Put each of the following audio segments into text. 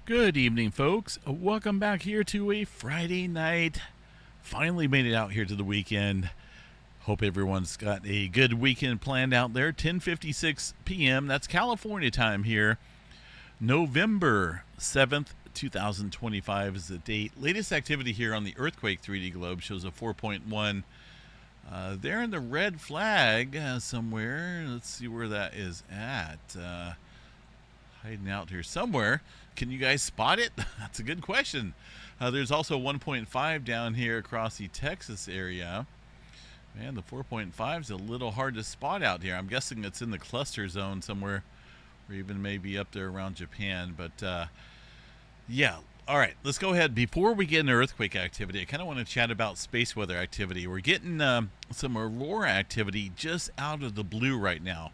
Good evening, folks. Welcome back here to a Friday night. Finally made it out here to the weekend. Hope everyone's got a good weekend planned out there. 10:56 p.m. That's California time here. November 7th, 2025 is the date. Latest activity here on the Earthquake 3D globe shows a 4.1. There in the red flag somewhere. Let's see where that is at. Hiding out here somewhere. Can you guys spot it? That's a good question. There's also 1.5 down here across the Texas area. Man, the 4.5 is a little hard to spot out here. I'm guessing it's in the cluster zone somewhere, or even maybe up there around Japan. But yeah, all right, let's go ahead. Before we get into earthquake activity, I kind of want to chat about space weather activity. We're getting some aurora activity just out of the blue right now.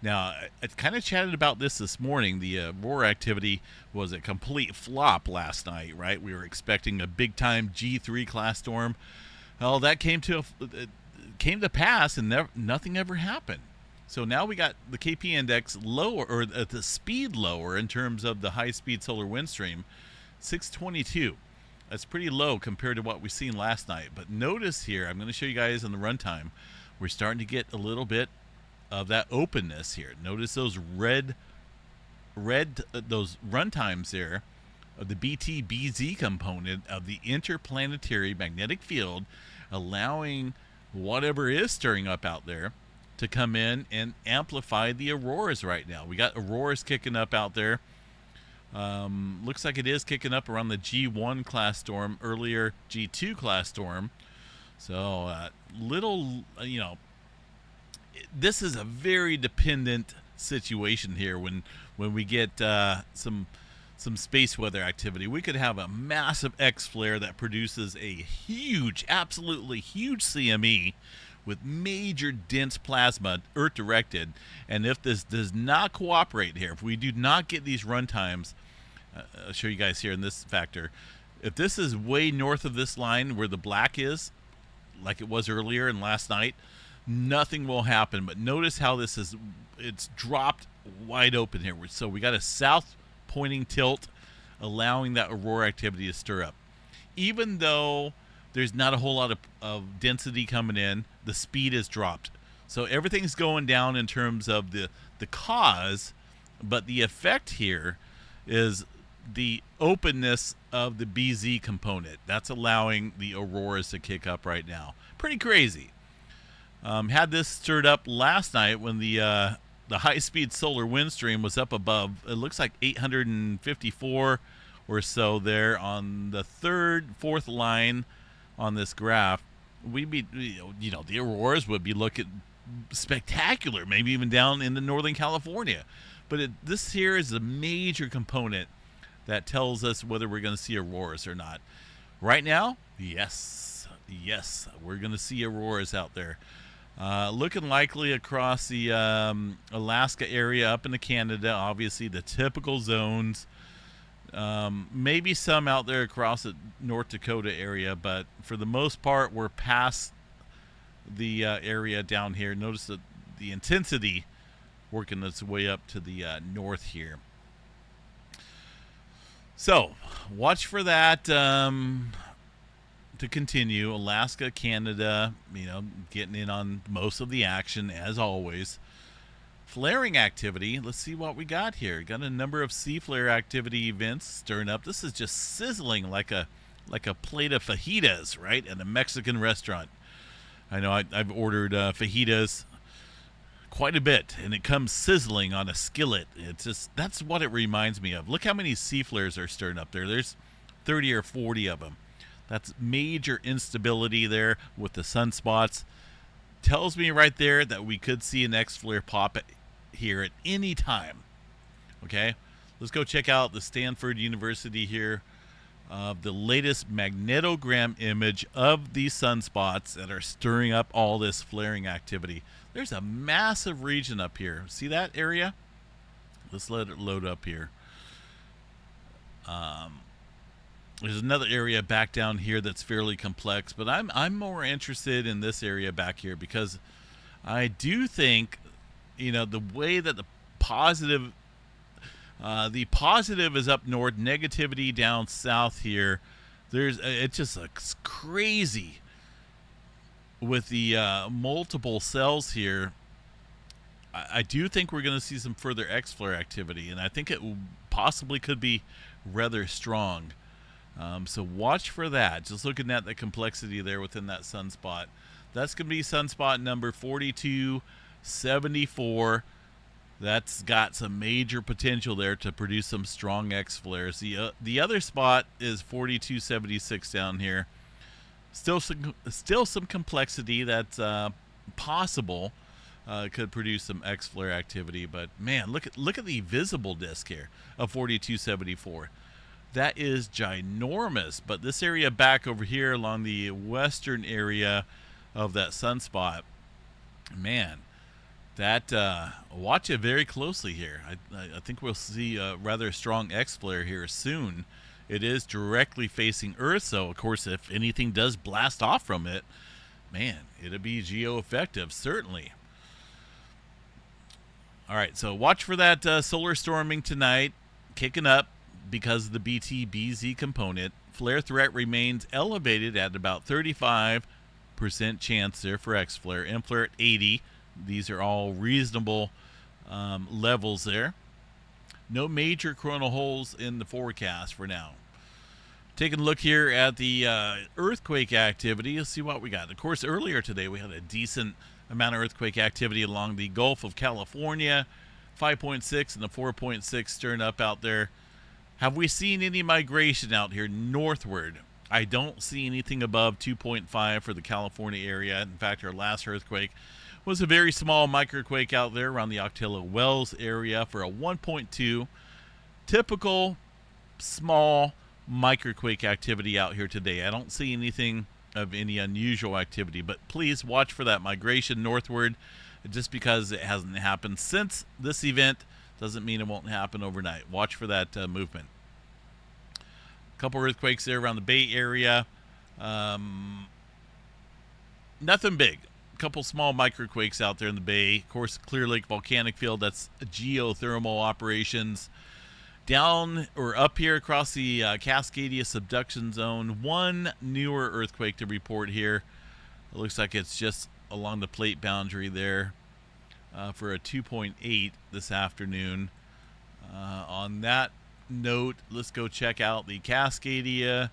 Now, I kind of chatted about this morning. The aurora activity was a complete flop last night, right? We were expecting a big-time G3 class storm. Well, that came to pass, and nothing ever happened. So now we got the KP index lower, or the speed lower in terms of the high-speed solar wind stream, 622. That's pretty low compared to what we've seen last night. But notice here, I'm going to show you guys in the runtime, we're starting to get a little bit of that openness here. Notice those red those runtimes there of the BT-BZ component of the interplanetary magnetic field, allowing whatever is stirring up out there to come in and amplify the auroras right now. We got auroras kicking up out there. Looks like it is kicking up around the G1 class storm, earlier G2 class storm. So this is a very dependent situation here when we get some space weather activity. We could have a massive X flare that produces a huge, absolutely huge CME with major dense plasma Earth directed. And if this does not cooperate here, if we do not get these runtimes, I'll show you guys here in this factor. If this is way north of this line where the black is, like it was earlier and last night, nothing will happen. But notice how it's dropped wide open here. So we got a south pointing tilt, allowing that aurora activity to stir up. Even though there's not a whole lot of density coming in, the speed is dropped. So everything's going down in terms of the cause, but the effect here is the openness of the BZ component. That's allowing the auroras to kick up right now. Pretty crazy. Had this stirred up last night when the high-speed solar wind stream was up above, it looks like 854 or so there on the fourth line on this graph. We'd be, the auroras would be looking spectacular, maybe even down in the Northern California. But this here is a major component that tells us whether we're going to see auroras or not. Right now, yes, we're going to see auroras out there. Looking likely across the Alaska area up into Canada, obviously the typical zones. Maybe some out there across the North Dakota area, but for the most part, we're past the area down here. Notice the intensity working its way up to the north here. So, watch for that to continue. Alaska, Canada, getting in on most of the action as always. Flaring activity, let's see what we got here. Got a number of sea flare activity events stirring up. This is just sizzling like a plate of fajitas, right, at a Mexican restaurant. I know I've ordered fajitas quite a bit, and it comes sizzling on a skillet. It's just, that's what it reminds me of. Look how many sea flares are stirring up there. There's 30 or 40 of them. That's major instability there with the sunspots. Tells me right there that we could see an X flare pop here at any time. Okay, let's go check out the Stanford University here. The latest magnetogram image of these sunspots that are stirring up all this flaring activity. There's a massive region up here. See that area? Let's let it load up here. There's another area back down here that's fairly complex, but I'm more interested in this area back here because I do think, the way that the positive The positive is up north, negativity down south here. It just looks crazy with the multiple cells here. I do think we're going to see some further X-flare activity, and I think it possibly could be rather strong. So watch for that. Just looking at the complexity there within that sunspot. That's going to be sunspot number 4274. That's got some major potential there to produce some strong X-flares. The other spot is 4276 down here. Still some complexity that's possible. Could produce some X-flare activity, but man, look at the visible disk here of 4274. That is ginormous. But this area back over here along the western area of that sunspot, man, that watch it very closely here. I think we'll see a rather strong X-flare here soon. It is directly facing Earth, so of course if anything does blast off from it, man, it'll be geo-effective, certainly. All right, so watch for that solar storming tonight, kicking up because of the BT-BZ component. Flare threat remains elevated at about 35% chance there for X-flare. M-flare at 80. These are all reasonable levels there. No major coronal holes in the forecast for now. Taking a look here at the earthquake activity, let's see what we got. Of course, earlier today we had a decent amount of earthquake activity along the Gulf of California, 5.6 and the 4.6 stirring up out there. Have we seen any migration out here northward? I don't see anything above 2.5 for the California area. In fact, our last earthquake was a very small microquake out there around the Octillo Wells area for a 1.2. Typical small microquake activity out here today. I don't see anything of any unusual activity, but please watch for that migration northward. Just because it hasn't happened since this event doesn't mean it won't happen overnight. Watch for that movement. A couple earthquakes there around the Bay Area. Nothing big. A couple small microquakes out there in the Bay. Of course, Clear Lake volcanic field, that's geothermal operations. Down or up here across the Cascadia subduction zone, one newer earthquake to report here. It looks like it's just along the plate boundary there for a 2.8 this afternoon. On that note, let's go check out the Cascadia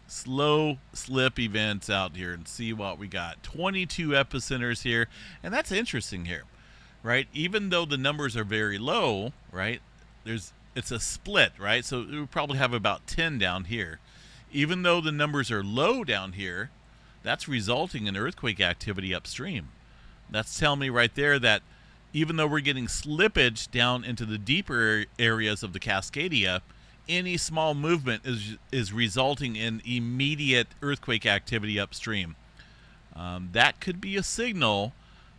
slow slip events out here and see what we got. 22 epicenters here, and that's interesting here, right? Even though the numbers are very low, right, it's a split, right? So we probably have about 10 down here. Even though the numbers are low down here, that's resulting in earthquake activity upstream. That's telling me right there that even though we're getting slippage down into the deeper areas of the Cascadia, any small movement is resulting in immediate earthquake activity upstream. That could be a signal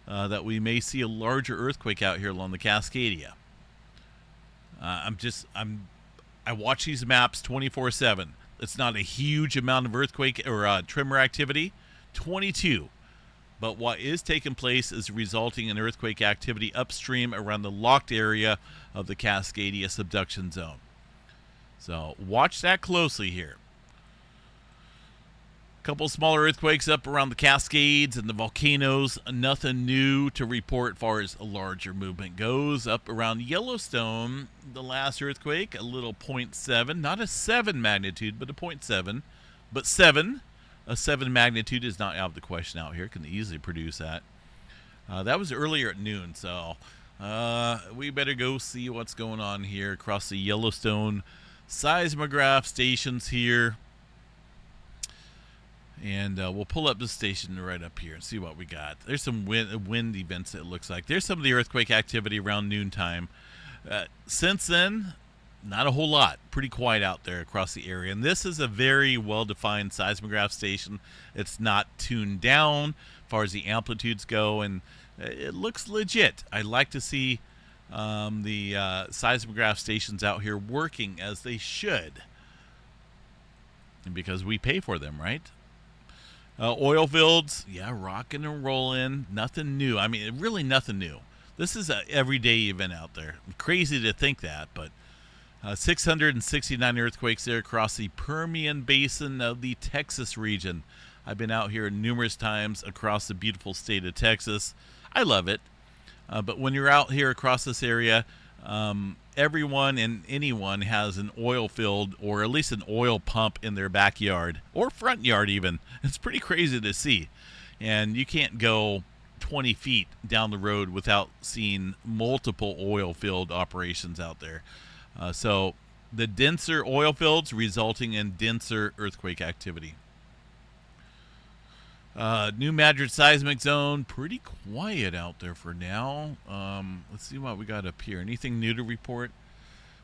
that we may see a larger earthquake out here along the Cascadia. I watch these maps 24/7. It's not a huge amount of earthquake or tremor activity, 22. But what is taking place is resulting in earthquake activity upstream around the locked area of the Cascadia subduction zone. So watch that closely here. Couple smaller earthquakes up around the Cascades and the volcanoes. Nothing new to report as far as a larger movement goes. Up around Yellowstone, the last earthquake, a little 0.7. Not a 7 magnitude, but a 0.7. But 7. A 7 magnitude is not out of the question out here. Can easily produce that. That was earlier at noon, so we better go see what's going on here across the Yellowstone seismograph stations here. And we'll pull up the station right up here and see what we got. There's some wind events, it looks like. There's some of the earthquake activity around noontime. Since then, not a whole lot. Pretty quiet out there across the area. And this is a very well-defined seismograph station. It's not tuned down as far as the amplitudes go, and it looks legit. I like to see the seismograph stations out here working as they should. And because we pay for them, right? Oil fields, yeah, rocking and rolling. Nothing new. I mean, really nothing new. This is an everyday event out there. Crazy to think that, but 669 earthquakes there across the Permian Basin of the Texas region. I've been out here numerous times across the beautiful state of Texas. I love it. But when you're out here across this area, everyone and anyone has an oil field or at least an oil pump in their backyard or front yard even. It's pretty crazy to see. And you can't go 20 feet down the road without seeing multiple oil field operations out there. So the denser oil fields resulting in denser earthquake activity. New Madrid seismic zone, pretty quiet out there for now. Let's see what we got up here. Anything new to report?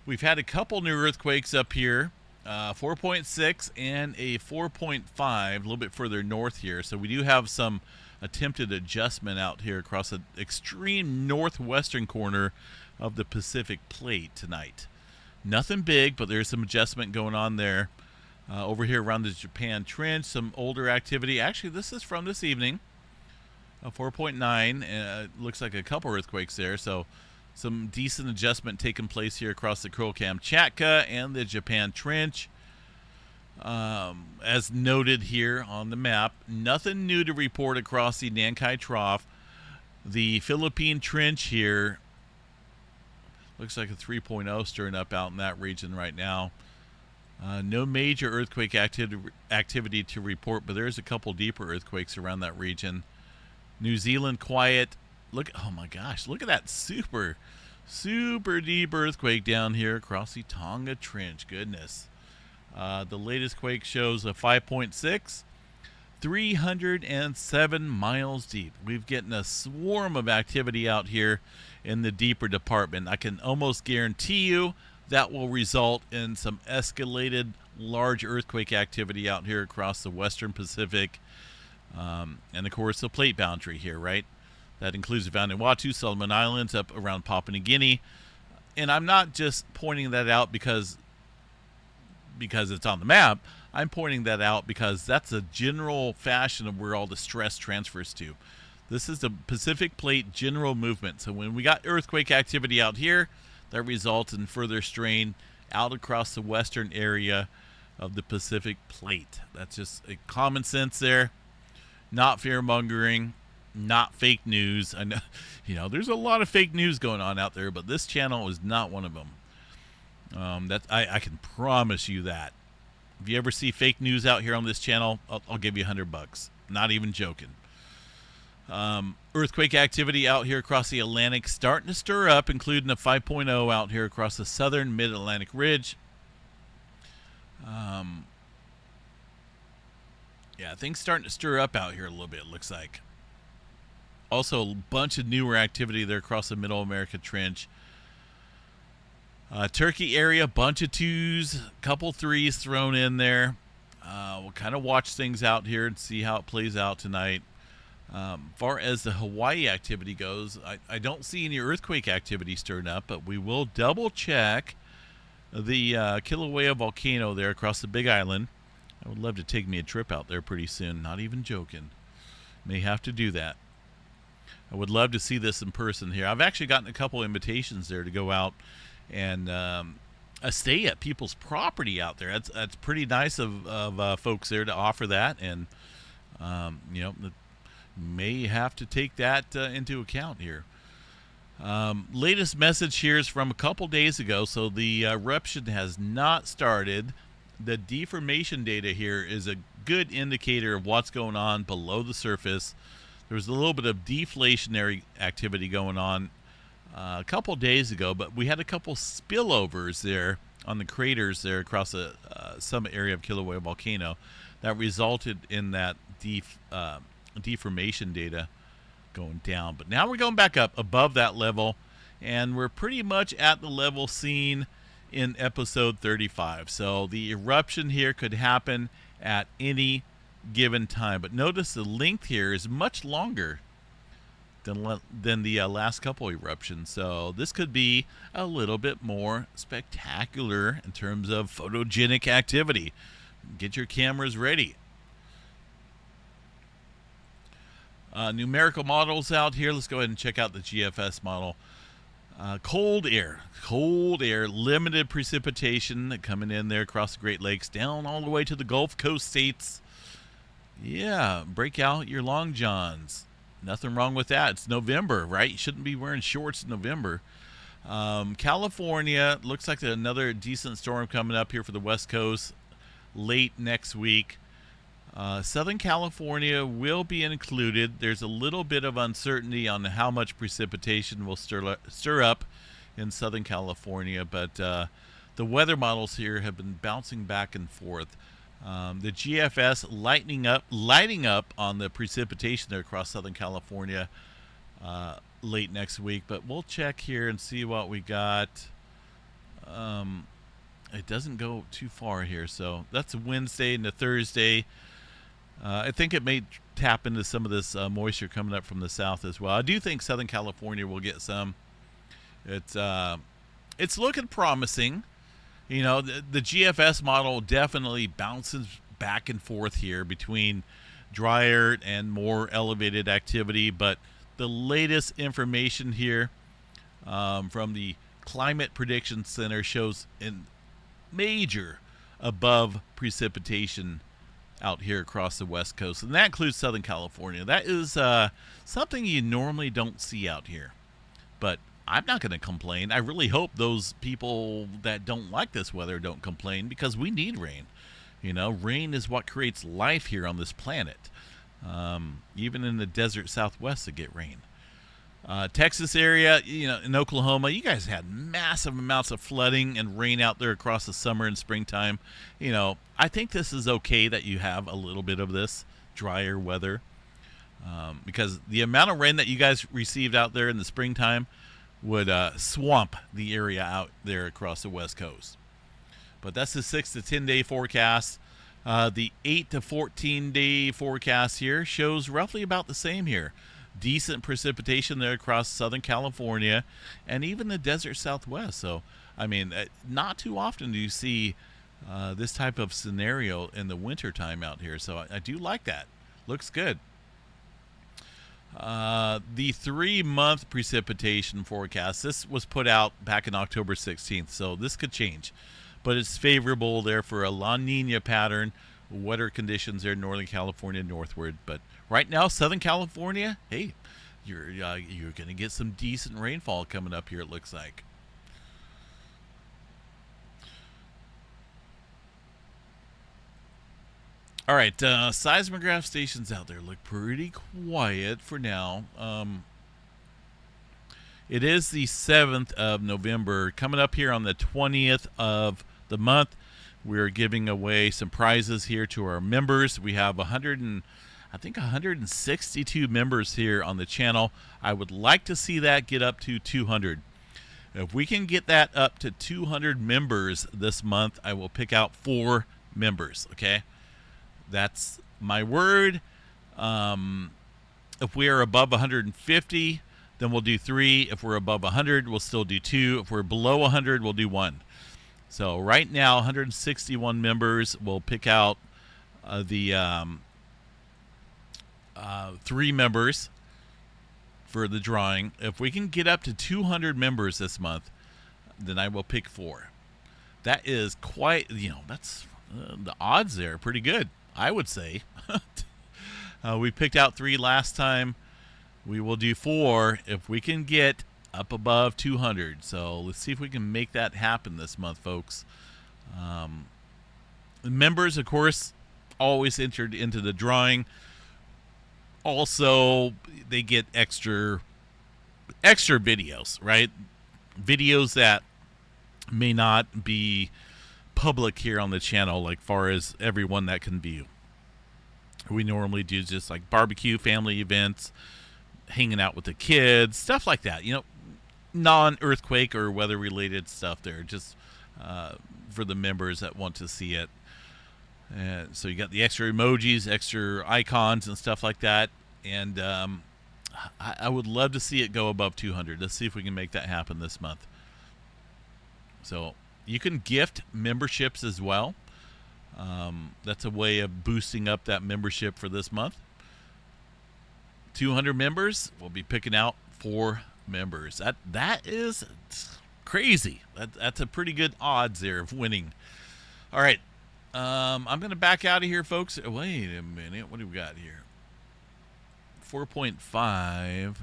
We've had a couple new earthquakes up here, 4.6 and a 4.5, a little bit further north here. So we do have some attempted adjustment out here across the extreme northwestern corner of the Pacific Plate tonight. Nothing big, but there's some adjustment going on there. Over here around the Japan Trench, some older activity. Actually, this is from this evening, 4.9. Looks like a couple earthquakes there, so some decent adjustment taking place here across the Kuril-Kamchatka and the Japan Trench. As noted here on the map, nothing new to report across the Nankai Trough. The Philippine Trench here looks like a 3.0 stirring up out in that region right now. No major earthquake activity to report, but there's a couple deeper earthquakes around that region. New Zealand quiet. Oh my gosh, look at that super deep earthquake down here across the Tonga Trench. Goodness. The latest quake shows a 5.6, 307 miles deep. We've getting a swarm of activity out here in the deeper department. I can almost guarantee you that will result in some escalated large earthquake activity out here across the western Pacific. And of course the plate boundary here, right? That includes Vanuatu, Solomon Islands, up around Papua New Guinea. And I'm not just pointing that out because it's on the map. I'm pointing that out because that's a general fashion of where all the stress transfers to. This is the Pacific Plate general movement. So when we got earthquake activity out here, that results in further strain out across the western area of the Pacific Plate. That's just a common sense there. Not fear-mongering, not fake news. I know, there's a lot of fake news going on out there, but this channel is not one of them. I can promise you that. If you ever see fake news out here on this channel, I'll give you $100. Not even joking. Earthquake activity out here across the Atlantic starting to stir up, including a 5.0 out here across the southern mid-Atlantic ridge. Yeah, things starting to stir up out here a little bit, it looks like. Also, a bunch of newer activity there across the Middle America Trench. Turkey area, bunch of 2s, couple 3s thrown in there. We'll kind of watch things out here and see how it plays out tonight. Far as the Hawaii activity goes, I don't see any earthquake activity stirring up, but we will double check the Kilauea volcano there across the Big Island. I would love to take me a trip out there pretty soon. Not even joking. May have to do that. I would love to see this in person here. I've actually gotten a couple invitations there to go out and stay at people's property out there. That's pretty nice of folks there to offer that, and may have to take that into account here. Latest message here is from a couple days ago, so the eruption has not started. The deformation data here is a good indicator of what's going on below the surface. There was a little bit of deflationary activity going on a couple days ago, but we had a couple spillovers there on the craters there across the summit area of Kilauea volcano that resulted in that deformation data going down. But now we're going back up above that level, and we're pretty much at the level seen in episode 35. So the eruption here could happen at any given time. But notice the length here is much longer than the last couple eruptions. So this could be a little bit more spectacular in terms of photogenic activity. Get your cameras ready. Numerical models out here. Let's go ahead and check out the GFS model. Cold air, limited precipitation coming in there across the Great Lakes, down all the way to the Gulf Coast states. Yeah, break out your long johns. Nothing wrong with that. It's November, right? You shouldn't be wearing shorts in November. California, looks like another decent storm coming up here for the West Coast late next week. Southern California will be included. There's a little bit of uncertainty on how much precipitation will stir up in Southern California, but the weather models here have been bouncing back and forth. The GFS lighting up on the precipitation there across Southern California late next week, but we'll check here and see what we got. It doesn't go too far here, so that's Wednesday into Thursday. I think it may tap into some of this moisture coming up from the south as well. I do think Southern California will get some. It's looking promising. You know, the GFS model definitely bounces back and forth here between drier and more elevated activity, but the latest information here from the Climate Prediction Center shows in major above precipitation out here across the West Coast, and that includes Southern California. That is something you normally don't see out here, but I'm not going to complain. I really hope those people that don't like this weather don't complain, because we need rain. You know, rain is what creates life here on this planet. Even in the desert Southwest, to get rain. Texas area, you know, in Oklahoma, you guys had massive amounts of flooding and rain out there across the summer and springtime. You know, I think this is okay that you have a little bit of this drier weather, because the amount of rain that you guys received out there in the springtime would swamp the area out there across the West Coast. But that's the 6 to 10 day forecast. The 8 to 14 day forecast here shows roughly about the same here. Decent precipitation there across Southern California and even the desert Southwest. So, I mean, not too often do you see this type of scenario in the wintertime out here. So I do like that. Looks good. The 3-month precipitation forecast, this was put out back in October 16th, so this could change. But it's favorable there for a La Nina pattern, wetter conditions there in Northern California northward. But right now, Southern California, hey, you're going to get some decent rainfall coming up here, it looks like. All right, seismograph stations out there look pretty quiet for now. It is the 7th of November. Coming up here on the 20th of the month, we're giving away some prizes here to our members. We have 162 members here on the channel. I would like to see that get up to 200. If we can get that up to 200 members this month, I will pick out 4 members, okay? That's my word. If we are above 150, then we'll do 3. If we're above 100, we'll still do 2. If we're below 100, we'll do 1. So right now, 161 members. We'll pick out the 3 members for the drawing. If we can get up to 200 members this month, then I will pick 4. That is quite, that's the odds there are pretty good, I would say. We picked out 3 last time. We will do 4 if we can get up above 200. So let's see if we can make that happen this month, folks. The members, of course, always entered into the drawing. Also, they get extra videos, right? Videos that may not be public here on the channel, like far as everyone that can view. We normally do just like barbecue, family events, hanging out with the kids, stuff like that. Non-earthquake or weather-related stuff there, just for the members that want to see it. And so you got the extra emojis, extra icons, and stuff like that. And I would love to see it go above 200. Let's see if we can make that happen this month. So you can gift memberships as well. That's a way of boosting up that membership for this month. 200 members, we'll be picking out 4 members. That is crazy. That's a pretty good odds there of winning. All right. I'm going to back out of here, folks. Wait a minute. What do we got here? 4.5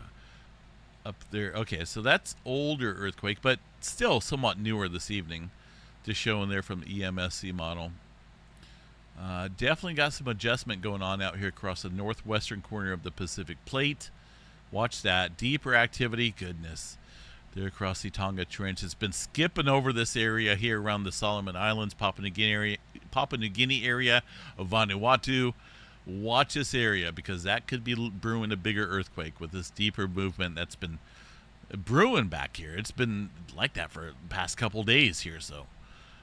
up there. Okay, so that's older earthquake, but still somewhat newer this evening. Just showing there from the EMSC model. Definitely got some adjustment going on out here across the northwestern corner of the Pacific Plate. Watch that. Deeper activity. Goodness. There across the Tonga Trench. It's been skipping over this area here around the Solomon Islands, Papua New Guinea area of Vanuatu. Watch this area because that could be brewing a bigger earthquake with this deeper movement that's been brewing back here. It's been like that for the past couple days here, so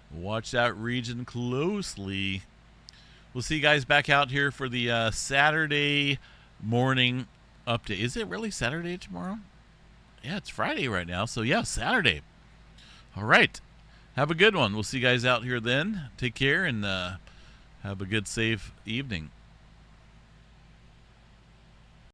watch that region closely. We'll see you guys back out here for the Saturday morning update. Is it really Saturday tomorrow? Yeah, it's Friday right now, so yeah, Saturday. All right. Have a good one. We'll see you guys out here then. Take care and have a good, safe evening.